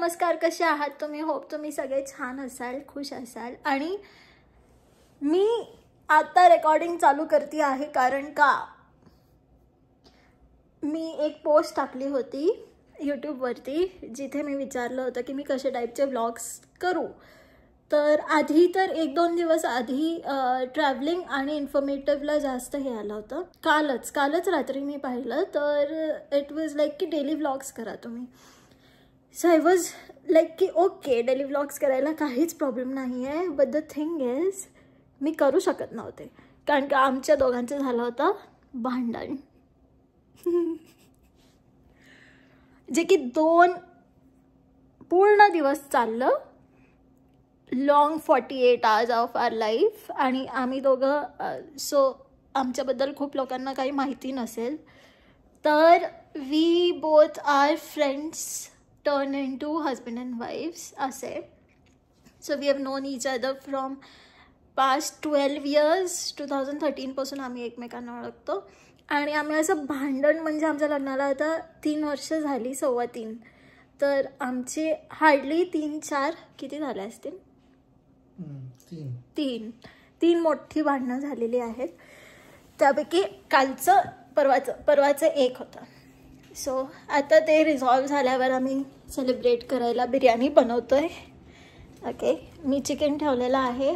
नमस्कार, कसे आहात तुम्ही? होप तुम्ही सगळे छान असाल, खुश असाल. आणि मी आता रेकॉर्डिंग चालू करते आहे कारण का मी एक पोस्ट टाकली होती यूट्यूबवरती जिथे मी विचारलं होतं की मी कशा टाईपचे व्लॉग्स करू. तर आधी तर 1-2 दिवस आधी ट्रॅव्हलिंग आणि इन्फॉर्मेटिव्हला जास्त हे आलं होतं. कालच रात्री मी पाहिलं तर इट वॉज लाईक की डेली व्लॉग्स करा तुम्ही. सो आय वॉज लाईक की ओके, डेली व्लॉग्स करायला काहीच प्रॉब्लेम नाही आहे. But the thing is me करू शकत नव्हते कारण का आमच्या दोघांचं झालं होतं भांडण. जे की 2 पूर्ण दिवस चाललं. Long 48 hours of our life. आणि आम्ही दोघं सो आमच्याबद्दल खूप लोकांना काही माहिती नसेल तर we both are friends turn into husband and wives असे. So we have known each other from past 12 years. 2013 पासून आम्ही एकमेकांना ओळखतो. आणि आम्ही असं भांडण म्हणजे आमच्या लग्नाला आता 3 वर्ष झाली, 3.25. तर आमचे हार्डली 3-4 किती झाले असतील, 3 मोठी भांडणं झालेली आहेत. त्यापैकी कालचं परवाचं एक होतं. सो आता ते रिझॉल्व झाल्यावर आम्ही सेलिब्रेट करायला बिर्याणी बनवतोय. ओके, मी चिकन ठेवलेलं आहे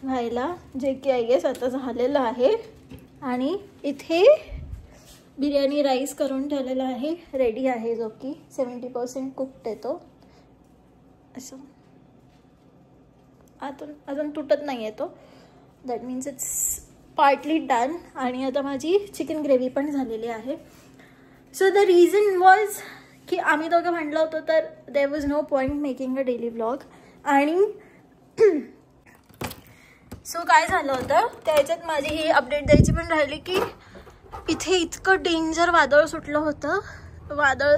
व्हायला, जे की आय गेस आता झालेलं आहे. आणि इथे बिर्याणी राईस करून ठेवलेला आहे, रेडी आहे, जो की 70% कुक्ड येतो. असं अजून तुटत नाही आहे तो. That means it's partly done. आणि आता माझी चिकन ग्रेव्ही पण झालेली आहे. सो द रिझन वॉज की आम्ही दोघं भांडलो होतो तर there was no point making a daily vlog. आणि सो काय झालं होतं त्याच्यात माझी ही अपडेट द्यायची पण राहिली की इथे इतकं डेंजर वादळ सुटलं होतं. वादळ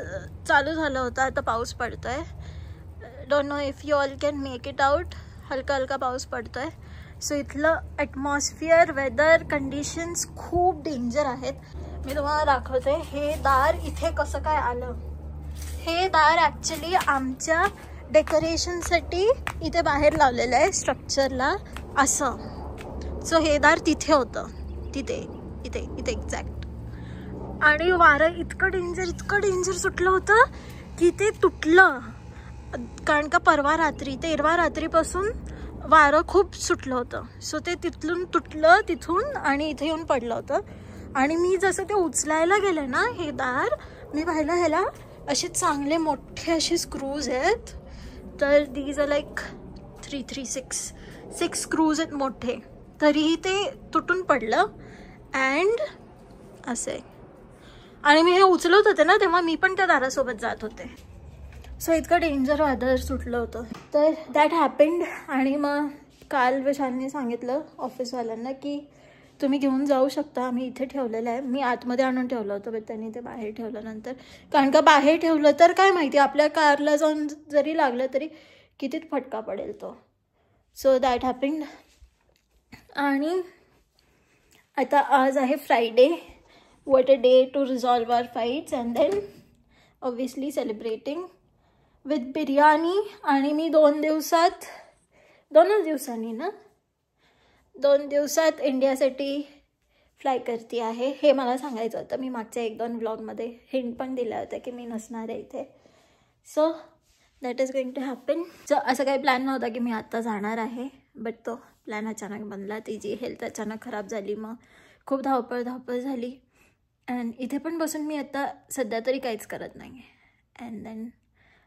चालू झालं होतं, आता पाऊस पडतो आहे. Don't know if you all can make it out. हलका हलका पाऊस पडतो आहे. सो इथलं ॲटमॉस्फिअर, वेदर कंडिशन्स खूप डेंजर आहेत. मी तुम्हाला दाखवते हे दार इथे कसं काय आलं. हे दार ॲक्च्युली आमच्या डेकोरेशनसाठी इथे बाहेर लावलेलं आहे स्ट्रक्चरला असं. सो हे दार तिथे होतं, इथे एक्झॅक्ट. आणि वारं इतकं डेंजर सुटलं होतं की ते तुटलं. कारण का परवा रात्री 13 रात्रीपासून वारं खूप सुटलं होतं. सो ते तिथून तुटलं तिथून आणि इथे येऊन पडलं होतं. आणि मी जसं ते उचलायला गेले ना हे दार, मी पाहिलं ह्याला असे चांगले मोठे असे स्क्रूज आहेत. तर दीज आर लाईक 6 स्क्रूज आहेत मोठे. तरीही ते तुटून पडलं अँड असे. आणि मी हे उचलत होते ना तेव्हा मी पण त्या दारासोबत जात होते. सो इतकं डेंजर वादळ सुटलं होतं. तर दॅट हॅपेंड. आणि मग काल विशालने सांगितलं ऑफिसवाल्यांना की तुम्ही घेऊन जाऊ शकता, आम्ही इथे ठेवलेलं आहे. मी आतमध्ये आणून ठेवलं होतं पण त्यांनी ते बाहेर ठेवलं नंतर. कारण का बाहेर ठेवलं तर काय माहिती आपल्या कारला जाऊन जरी लागलं तरी किती फटका पडेल तो. So that happened. आणि आता आज आहे Friday. what a day to resolve our fights and then obviously celebrating with biryani. आणि मी 2 दिवसात इंडियासाठी फ्लाय करते आहे. हे मला सांगायचं होतं. मी मागच्या 1-2 व्लॉगमध्ये हिंट पण दिल्या होत्या की मी नसणार आहे इथे. So that is going to happen. असं काही प्लॅन नव्हता की मी आत्ता जाणार आहे, बट तो प्लॅन अचानक बनला. तिची हेल्थ अचानक खराब झाली, मग खूप धावपळ झाली. अँड इथे पण बसून मी आता सध्या तरी काहीच करत नाही आहे. And then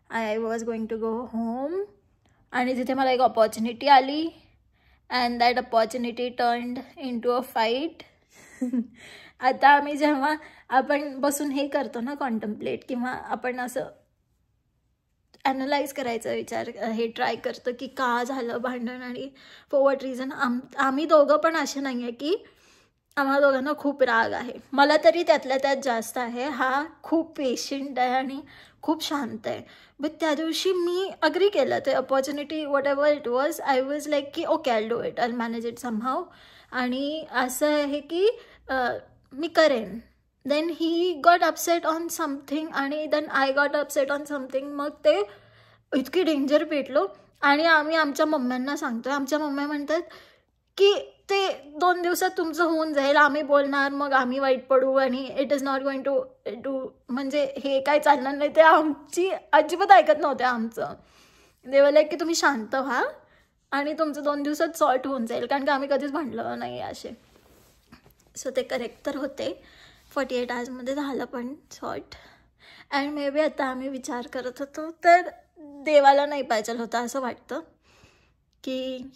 I was going to go home. आणि तिथे मला एक ऑपॉर्च्युनिटी आली and that opportunity turned into a fight. आता आम्ही जेव्हा आपण बसून हे करतो ना कॉन्टम्प्लेट, किंवा आपण असं ॲनलाइज करायचा विचार हे ट्राय करतो की का झालं भांडण आणि फॉर वॉट रिझन. आम्ही दोघं पण असे नाही आहे की आम्हाला दोघांना खूप राग आहे. मला तरी त्यातल्या त्यात जास्त आहे. हा खूप पेशंट आहे आणि खूप शांत आहे. बट त्या दिवशी मी अग्री केलं ते opportunity whatever it was. I was like की okay I do it, I manage it somehow. आणि असं आहे की मी करेन. Then he got upset on something आणि then I got upset on something. मग ते इतकी डेंजर पेटलो आणि आम्ही आमच्या मम्म्यांना सांगतोय. आमच्या मम्म्या म्हणतात की ते 2 दिवसात तुमचं होऊन जाईल, आम्ही बोलणार, मग आम्ही वाईट पडू आणि it is not going to do, म्हणजे हे काय चालणार नाही. ते आमची अजिबात ऐकत नव्हते आमचं. देवाला की तुम्ही शांत व्हा आणि तुमचं 2 दिवसात सॉर्ट होऊन जाईल, कारण की आम्ही कधीच भांडलो नाही असे. सो ते करेक्ट तर होते. 48 आवर्समध्ये झालं पण सॉर्ट. अँड मे बी आता आम्ही विचार करत होतो तर देवाला नाही पाहिजे होतं असं वाटतं की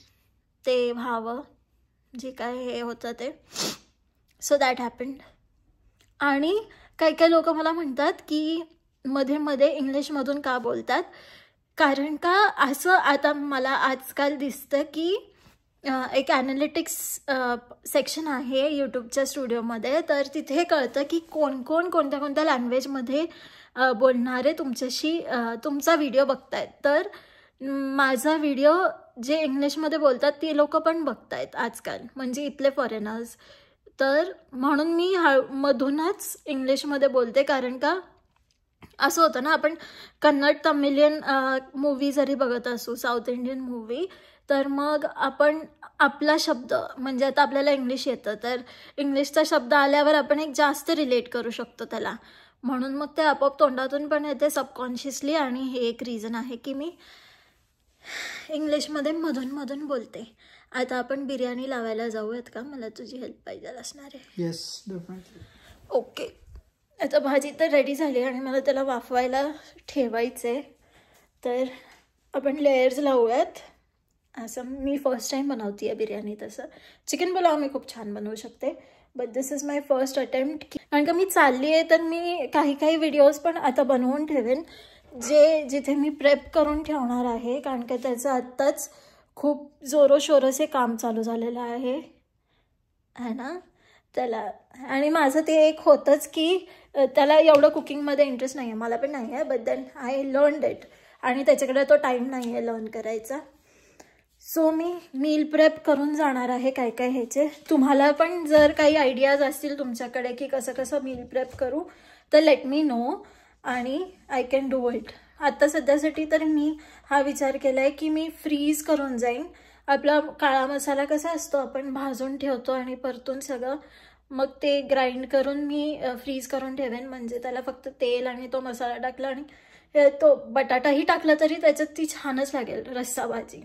ते व्हावं जे काय हे होतं ते. So that happened. आणि काही लोक मला म्हणतात की मध्ये मध्ये इंग्लिशमधून का बोलतात, कारण का असं आता मला आजकाल दिसतं की एक ॲनालिटिक्स सेक्शन आहे यूट्यूबच्या स्टुडिओमध्ये, तर तिथे कळतं की कोण कोण कोणत्या कोणत्या लँग्वेजमध्ये बोलणारे तुमच्याशी तुमचा व्हिडिओ बघतायत. तर माझा व्हिडिओ जे इंग्लिशमध्ये बोलतात ते लोक पण बघतायत आजकाल, म्हणजे इथले फॉरेनर्स. तर म्हणून मी मधूनच इंग्लिशमध्ये बोलते, कारण का असं होतं ना, आपण कन्नड तमिलियन मूवी जरी बघत असू, साऊथ इंडियन मूवी, तर मग आपण आपला शब्द, म्हणजे आता आपल्याला इंग्लिश येतं तर इंग्लिशचा शब्द आल्यावर आपण एक जास्त रिलेट करू शकतो त्याला, म्हणून मग ते आपोआप तोंडातून पण येते सबकॉन्शियसली. आणि हे एक रिझन आहे की मी इंग्लिशमध्ये मधून मधून बोलते. आता आपण बिर्याणी लावायला जाऊयात का? मला तुझी हेल्प पाहिजे असणार आहे. Yes definitely. ओके. आता भाजी तर रेडी झाली आणि मला त्याला वाफवायला ठेवायचं आहे, तर आपण लेयर्स लावूयात. असं मी फर्स्ट टाईम बनवते आहे बिर्याणी. तसं चिकन पुलाव मी खूप छान बनवू शकते, but this is my first attempt. कारण का मी चालली आहे तर मी काही व्हिडिओज पण आता बनवून ठेवेन जिथे मी प्रेप करून ठेवणार आहे, कारण का त्याचं आत्ताच खूप जोरोशोरोसे काम चालू झालेलं आहे ना त्याला. आणि माझं ते एक होतंच की त्याला एवढं कुकिंगमध्ये इंटरेस्ट नाही आहे, मला पण नाही आहे, but then I learned it, आणि त्याच्याकडे तो टाईम नाही आहे लर्न करायचा. सो मी मील प्रेप करून जाणार आहे काय ह्याचे. तुम्हाला पण जर काही आयडियाज असतील तुमच्याकडे की कसं मील प्रेप करू तर लेट मी नो, आणि आय कॅन डू इट. आत्ता सध्यासाठी तर मी हा विचार केला आहे की मी फ्रीज करून जाईन. आपला काळा मसाला कसा असतो, आपण भाजून ठेवतो आणि परतून सगळं, मग ते ग्राइंड करून मी फ्रीज करून ठेवेन. म्हणजे त्याला फक्त तेल आणि तो मसाला टाकला आणि तो बटाटाही टाकला तरी त्याच्यात ती छानच लागेल रस्सा भाजी.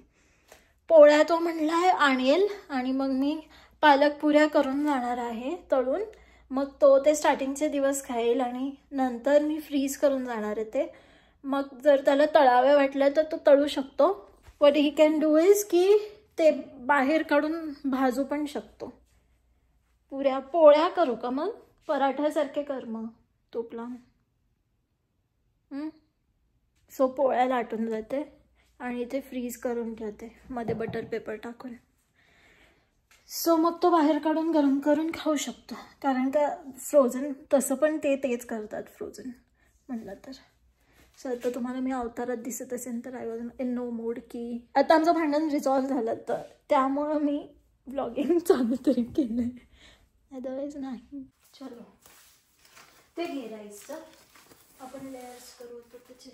पोळ्या तो म्हणलाय आणेल, आणि मग मी पालक पुऱ्या करून जाणार आहे तळून. मग तो ते स्टार्टिंगचे दिवस खाईल आणि नंतर मी फ्रीज करून जाणार आहे ते. मग जर त्याला तळावे वाटलं तर तो तळू शकतो. What he can do is की ते बाहेर काढून भाजू पण शकतो. पोळ्या करू का मग? पराठ्यासारखे कर मग तूप लावून. सो पोळ्या लाटून जाते आणि ते फ्रीज करून ठेवते मध्ये बटर पेपर टाकून. सो मग तो बाहेर काढून गरम करून खाऊ शकतो, कारण का फ्रोझन तसं पण तेच करतात फ्रोझन म्हणलं तर. सो आता तुम्हाला मी अवतारात दिसत असेल तर I was in no mood की आता आमचं भांडण रिझॉल्व झालं, तर त्यामुळं मी ब्लॉगिंग चालू तरी केलं आहे, अदरवाईज नाही. चलो ते घे राईसचं, आपण लेयर्स करू होतो त्याचे.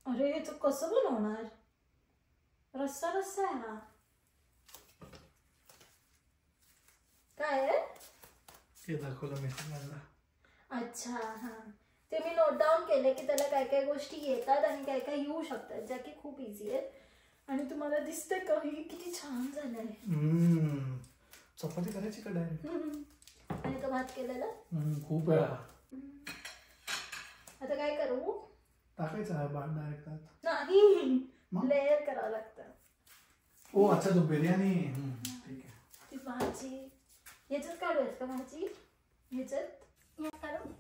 अरे याचं कसं बनवणार? रस्सा आहे हा. काय आहे ते दाखवलं मी तुम्हाला. अच्छा हां, ते मी नोट डाऊन केले की त्याला काय गोष्टी येतात आणि काय येऊ शकतात, ज्या की खूप इझी आहेत. आणि तुम्हाला दिसतंय का ही किती छान झालंय. चपाती करायची का डायरेक्ट? आणि तो भात केलेला खूप वेळा. आता काय करू? टाकायचा भात डायरेक्ट नाही, लेयर करावं लागतं. ओ अच्छा, तो बिर्याणी. ठीक आहे. ती भाजी ह्याच्यात काढूयात का? भाजी ह्याच्यात काढू.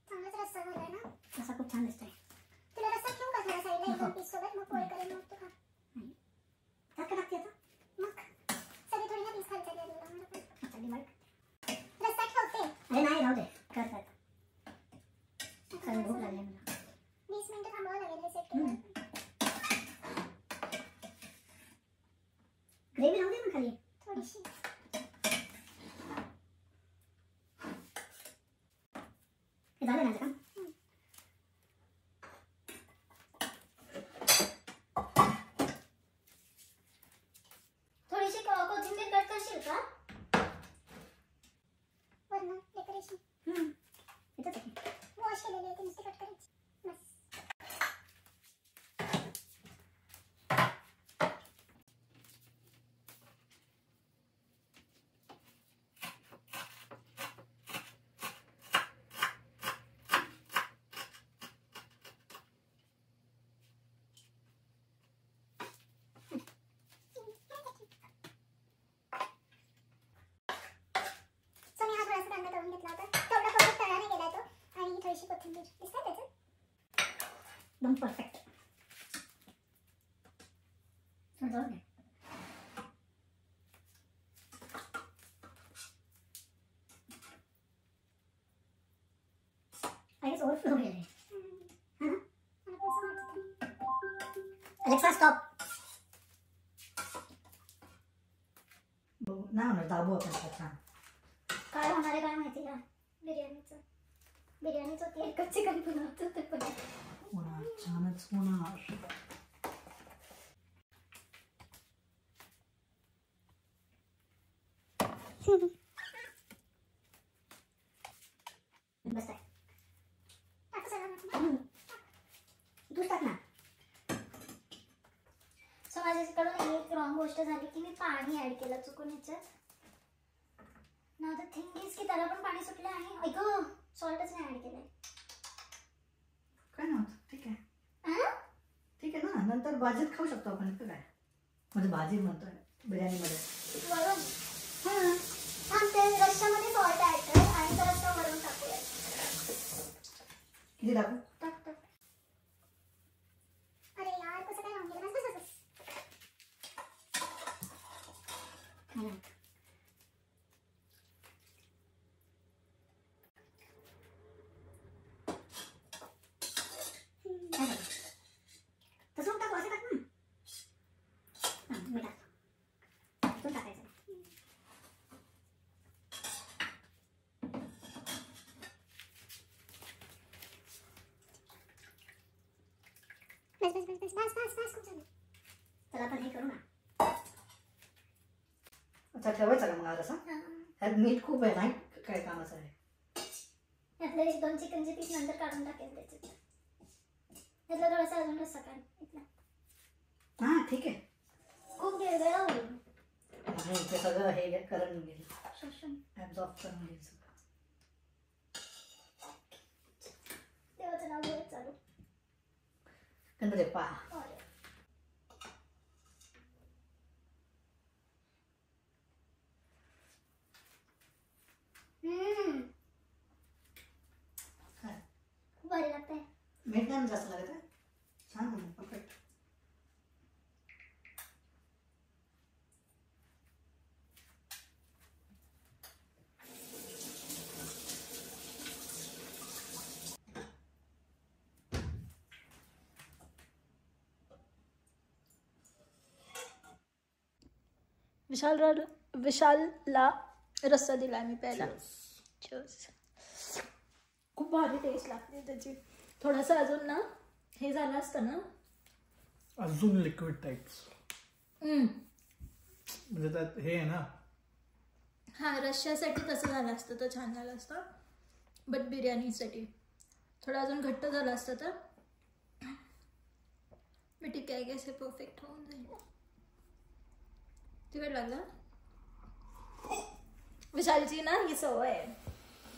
चांगलाच रस्सा झालाय ना. रस्सा खूप छान दिसतोय. तुला रस्सा ठेवू का थोडा साईडला एक दोन पीस सोबत? मग पोळी करेल मग तू खा. नाही टाक टाकते आता. मग सगळी थोडी ना पीस खायचं आहे तुला. मला पण चल मग रस्सा ठेवते. अरे नाही राहू दे, करतात. खरं भूक लागली मला. 20 मिनिटं थांबावं लागेल हे सेट करायला. झालं माझं काम. थोडीशी कोथिंबीर कट करशील का वरनं डेकोरेशन. इथंच आहे वॉश केलेली आहे ती नुसती कट करायची बस. सो मी हा थोडासा कांदा तळून घेतला होता. तेवढा परफेक्ट तळाने गेलाय तो. आणि थोडीशी कोथिंबीर दिसतंय त्याचं एकदम परफेक्ट. थोडं जाऊ दे. आईच ओव्हरफ्लो गेले. Alexa stop. नाही होणार, दाबू आपण छान. काय होणार आहे काय माहिती का बिर्याणीचं. बिर्याणीचं ते एकच चिकन बनवतं ते पण होणार, छानच होणार. बस आहे. दूध टाक ना. सो माझ्याकडून एक रॉंग गोष्ट झाली की मी पाणी ऍड केलं चुकून ह्याच्यात. ना द थिंग इज की त्याला पण पाणी सुटलं आहे. ऐक सॉल्टच नाही ऍड केलंय. काय नव्हतं, ठीक आहे. हां ठीक आहे ना, नंतर भाजीत खाऊ शकतो आपण. इतकं काय म्हणजे भाजी म्हणतोय बिर्याणीमध्ये. वरून हां ते रश्श्यामध्ये सॉल्ट ऍड कर आणि तो रस्सा वरून टाकूया. किती टाकू? टाक टाक. अरे यार कसं काय राहून गेलं. बस बस तसं टाकू असं टाक ना. हां मी टाकतो. तू टाकायचं. बस खूप झालं. चला आपण हे करू ना. अच्छा ठेवायचा का मग आज असा? ह्यात मीठ खूप आहे, नाही काय कामाचं आहे. यातले 1-2 चिकनचे पीस नंतर काढून टाकेल त्याच्यात. यातला थोडासा अजून रस्सा काढ इथला. हां ठीक आहे. खूप वेगळं होईल. नाही ते सगळं हे करून घेईल, शोषण ॲब्झॉर्ब करून घेईल सगळं. देवाचं नाव घेत चालू. गणपती पा. अरे काय खूप भारी लागतंय. मीठ नाही जास्त लागत आहे. छान होईल, परफेक्ट. विशालला रस्सा दिला मी प्यायला. Cheers. खूप भारी टेस्ट लागते त्याची. थोडंसं अजून ना हे झालं असतं ना, अजून लिक्विड टाइप्स म्हणजे त्यात हे आहे ना. हां रश्श्यासाठी तसं झालं असतं तर छान झालं असतं. बट बिर्याणीसाठी थोडं अजून घट्ट झालं असतं तर मी ठीक आहे. गॅस हे परफेक्ट होऊन जाईल. तिखट लागलं. विशालची ना ही सवय आहे,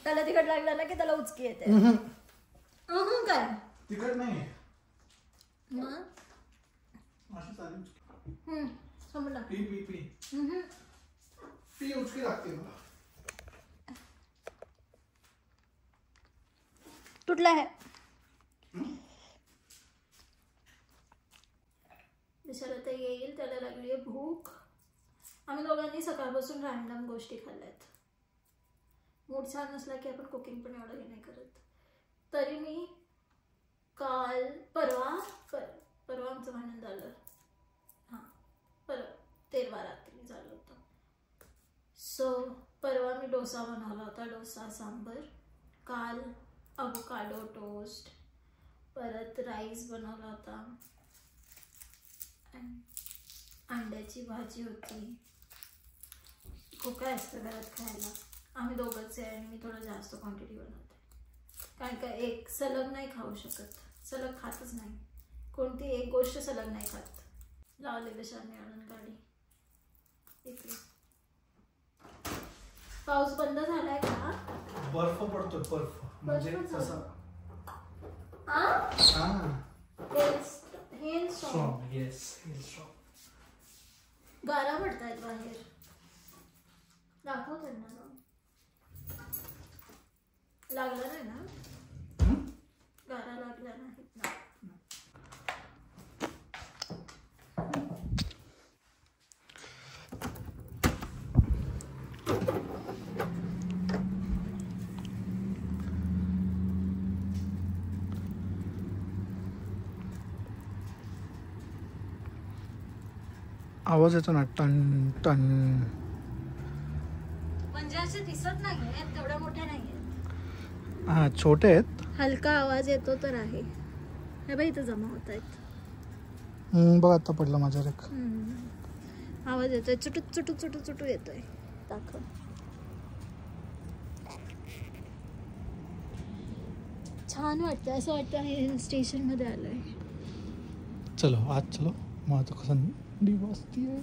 त्याला तिखट लागलं ना की त्याला उचकी येते. काय तिखट नाही मग अशी चालेल. समजलं. पी पी पी पी उचकी लागते मला. तुटला आहे. विशाल आता येईल, त्याला लागली आहे भूक. आम्ही दोघांनी सकाळपासून रॅन्डम गोष्टी खाल्ल्यात. मूड छान नसला की आपण कुकिंग पण एवढं हे नाही करत. तरी मी काल परवा आमचं भांडण झालं. हां परवा 13 रात्री झालं होतं. सो परवा मी डोसा बनवला होता, डोसा सांबर. काल अवोकाडो टोस्ट, परत राईस बनवला होता, अंड्याची भाजी होती. खूप काय असतं घरात खायला. आम्ही दोघंच आहे आणि मी थोडं जास्त क्वांटिटी बनवते, कारण का एक सलग नाही खाऊ शकत, सलग खातच नाही, कोणती एक गोष्ट सलग नाही खात. लावलेलं शाने आणून गाडी इकडे. पाऊस बंद झालाय का? बर्फ पडतोय, बर्फ म्हणजे तसा स्ट्रॉंग. Yes, strong. गारा पडतायत बाहेर. दाखव त्यांना. लागला नाही ना? गारा लागला नाहीत ना? आवाज येतो ना, टन टन. म्हणजे असे दिसत नाहीये, तेवढ्या मोठ्या नाहीये. हा, छोटे आहेत. हलका आवाज येतो तर आहे. हे बाई इथं जमा होत आहेत. बघ आता पडलं माझ्यावर एक. आवाज येतोय, चुटू चुटू चुटू चुटू येतोय. दाखव. छान वाटतं, असं वाटतं हिल स्टेशन मध्ये आलोय. चलो आज चलो. मग आता कसं वाजतीये.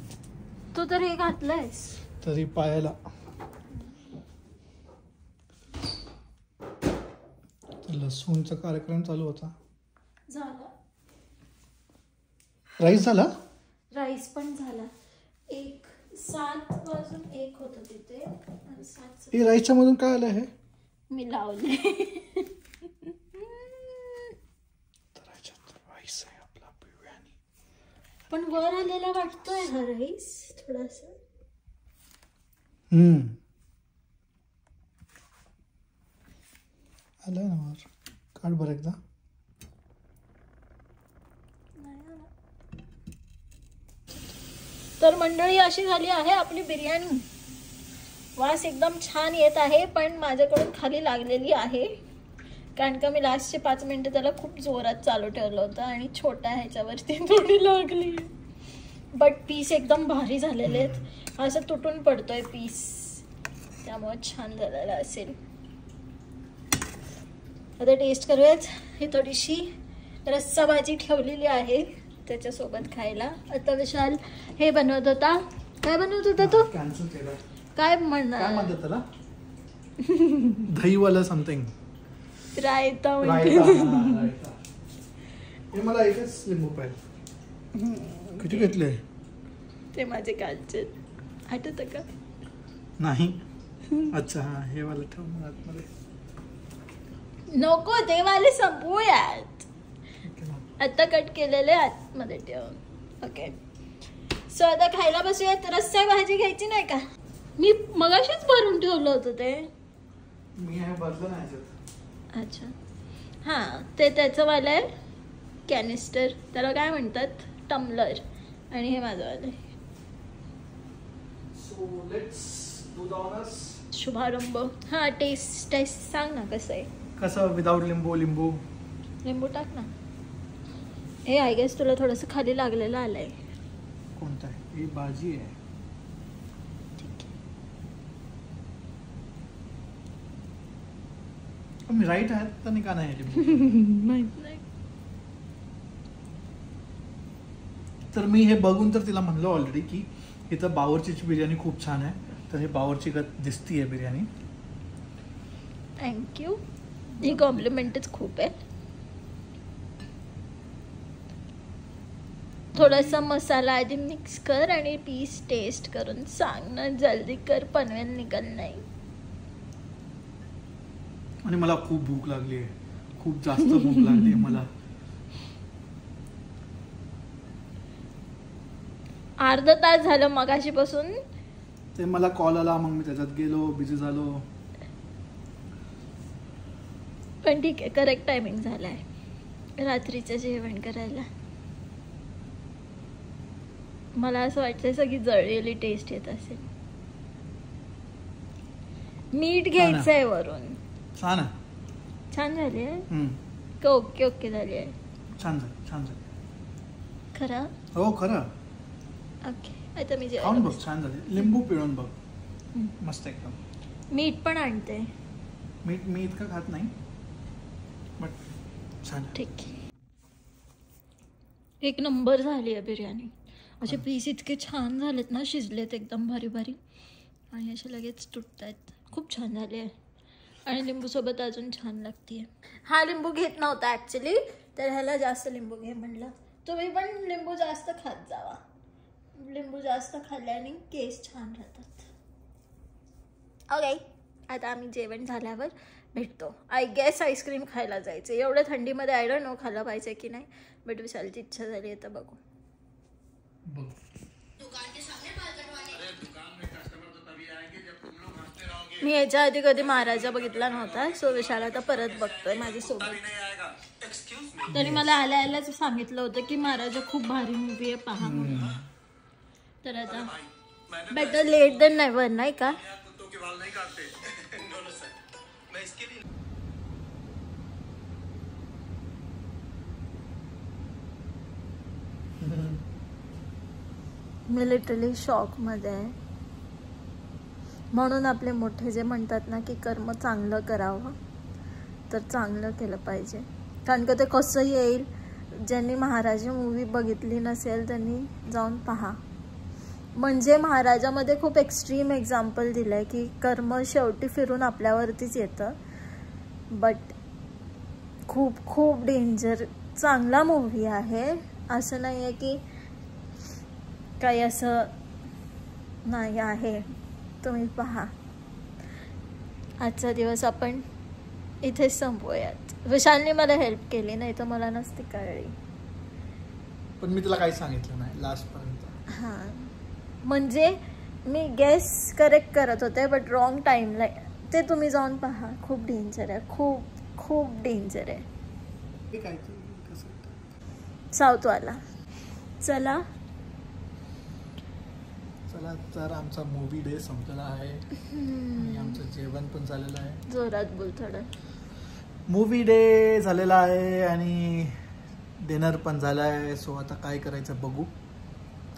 तू तर हे घातलंयस तरी पायाला. लसूणचा कार्यक्रम चालू होता. झाला. राईस झाला. राईस पण झाला. 7 वाजून 1 होतं तिथे. हे राईसच्या मधून काय आलं हे? मी लावले. राईस आहे आपला बिर्याणी. पण वर आलेला वाटतोय हा राईस थोडासा. आलाय ना वर. काढ बरं एकदा. तर मंडळी अशी झाली आहे आपली बिर्याणी. वास एकदम छान येत आहे, पण माझ्याकडून खाली लागलेली आहे, कारण का मी लास्टचे 5 मिनिटं त्याला खूप जोरात चालू ठेवलं होतं आणि छोट्या ह्याच्यावरती थोडी लागली. बट पीस एकदम भारी झालेले आहेत. असं तुटून पडतोय पीस, त्यामुळे छान झालेलं असेल. आता टेस्ट करूयात. ही थोडीशी रस्सा भाजी ठेवलेली आहे त्याच्यासोबत खायला. आता विशाल हे बनवत होता. काय बनवत होता तो? कॅन्सल केलं. काय म्हणणार? काय म्हणतात त्याला? दहीवाला समथिंग. रायता. हे मला एकच लिंबू पाहिजे. किती घेतले? ते माझे कालचे आठवत का? नाही. अच्छा, हा हे वाला ठेव मग आतमध्ये. नको, ते वाले संपवूयात. आता कट केलेले आतमध्ये ठेव. ओके, सो आता खायला बसूयात. रस्सा भाजी घ्यायची नाही का? मी मगाशीच भरून ठेवलं होतं ते. मी हे भरलं नाही. अच्छा, हां, ते त्याचं वालं आहे कॅनिस्टर, त्याला काय म्हणतात, टम्लर. आणि हे माझं वालं आहे. So let's do the honours. शुभारंभ. हां, टेस्ट सांग ना कसं आहे. कसं विदाउट लिंबू? लिंबू टाक ना. हे आय गेस तुला थोडंसं खाली लागलेलं आलंय. कोणतं आहे? ही भाजी आहे. ठीक आहे. मी राईट आहे तर का नाही लिंबू? माहित नाही. तर मी हे बघून तर तिला म्हणलं ऑलरेडी की इथं बावर्चीची बिर्याणी खूप छान आहे. तर हे बावर्ची दिसतीये बिर्याणी. थँक्यू. ही कॉम्प्लिमेंटच खूप आहे. थोडासा मसाला आधी मिक्स कर आणि पीस टेस्ट करून सांग ना. जल्दी कर, पनवेल निघल नाही. आणि मला खूप भूक लागली आहे. खूप जास्त भूक लागली आहे मला. अर्धा तास झालं मगाशीपासून. ते मला कॉल आला, मग मी त्याच्यात गेलो, बिझी झालो. पण ठीक आहे, करेक्ट टायमिंग झालाय रात्रीचं जेवण करायला. मला असं वाटतंय सगळी जळलेली टेस्ट येत असेल. मीठ घ्यायचंय वरून. छान छान झाली आहे हम्म. का ओके ओके झाली आहे? छान झालं, छान झालं. खरं? हो खरं. ओके आता मी खाऊन बघ, जेवायला छान झाले. लिंबू पिळून बघ, हम्म. मस्त एकदम. मीठ पण आणते. मीठ मी इतकं खात नाही, बट छान आहे. ठीक आहे. एक नंबर झाली आहे बिर्याणी. असे पीस इतके छान झालेत ना, शिजलेत एकदम भारी भारी आणि असे लगेच तुटत आहेत. खूप छान झाले आहे आणि लिंबूसोबत अजून छान लागते. हा लिंबू घेत नव्हता ॲक्च्युली, तर ह्याला जास्त लिंबू घे म्हणलं. तुम्ही पण लिंबू जास्त खात जावा. लिंबू जास्त खाल्ल्याने केस छान राहतात. ओके आता आम्ही जेवण झाल्यावर भेटतो. आय गेस आईस्क्रीम खायला जायचं. एवढ्या थंडीमध्ये आय डोंट नो खाल्लं पाहिजे की नाही, बट विशालची इच्छा झाली आहे तर बघू. मी याच्या आधी कधी महाराजा बघितला नव्हता, सो विशाल आता परत बघतोय माझ्यासोबत. तरी मला आल्या आल्याच सांगितलं होतं की महाराजा खूप भारी मूवी आहे, पहा म्हणून. तर आता बेटर लेट देन नेव्हर, नाही का? मी लिटरली शॉकमध्ये आहे. म्हणून आपले मोठे जे म्हणतात ना की कर्म चांगलं करावं, तर चांगलं केलं पाहिजे. कारण का ते कसं येईल, ज्यांनी महाराजा मूवी बघितली नसेल त्यांनी जाऊन पहा. म्हणजे महाराजामध्ये खूप एक्स्ट्रीम एक्झाम्पल दिलं आहे की कर्म शेवटी फिरून आपल्यावरतीच येतं. बट खूप खूप डेंजर, चांगला मूवी आहे. असं नाही आहे की काही असं नाही आहे. तुम्ही पहा. आजचा दिवस आपण इथेच संपवूयात. विशालने मला हेल्प केली, नाही तर मला नसती कळली. पण मी तुला काही सांगितलं नाही लास्ट पर्यंत. हां म्हणजे मी गेस करेक्ट करत होते, बट रॉंग टाईमला. ते तुम्ही जाऊन पहा. खूप डेंजर आहे, खूप खूप डेंजर आहे. साऊथवाला. चला चला तर आमचा मूवी डे संपलेला आहे आणि आमचं जेवण पण झालेलं आहे. जोरात बोल थोडं. मूवी डे झालेला आहे आणि डिनर पण झाला आहे. सो आता काय करायचं बघू.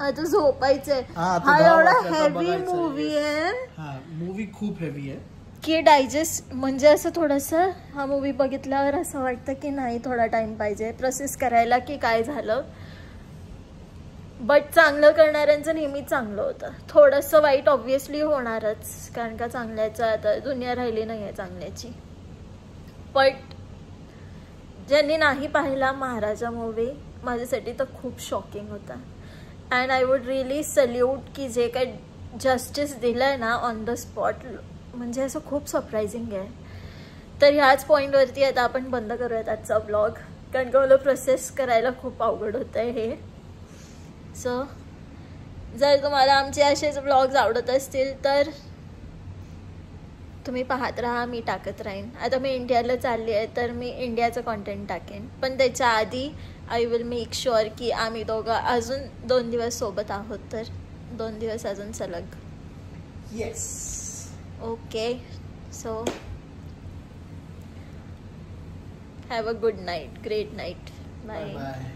आता झोपायचंय. हा एवढा हेवी मूवी आहे. हा मूवी खूप हेवी आहे की डायजेस्ट, म्हणजे असं थोडंसं हा मूवी बघितल्यावर असं वाटतं की नाही थोडा टाइम पाहिजे प्रोसेस करायला की काय झालं. बट चांगलं करणाऱ्यांचं नेहमीच चांगलं होतं. थोडंसं वाईट ऑब्व्हियसली होणारच, कारण का चांगल्याचं आता दुनिया राहिली नाही आहे चांगल्याची. बट ज्यांनी नाही पाहिला महाराजा मूवी, माझ्यासाठी तर खूप शॉकिंग होता. And I would really salute की जे काही जस्टिस दिलं आहे ना ऑन द स्पॉट, म्हणजे असं खूप सरप्रायझिंग आहे. तर ह्याच पॉईंटवरती आता आपण बंद करूयात आजचा ब्लॉग, कारण का मला प्रोसेस करायला खूप अवघड होतं आहे हे. सो जर तुम्हाला आमचे असेच ब्लॉग्स आवडत असतील तर तुम्ही पाहत राहा. मी टाकत राहीन. आता मी इंडियाला चालली आहे तर मी इंडियाचं कॉन्टेंट टाकेन, पण त्याच्या आधी आय विल मेक शुअर की आम्ही दोघं अजून 2 दिवस सोबत आहोत, तर 2 दिवस अजून सलग. Yes. Okay so have a good night, great night. Bye.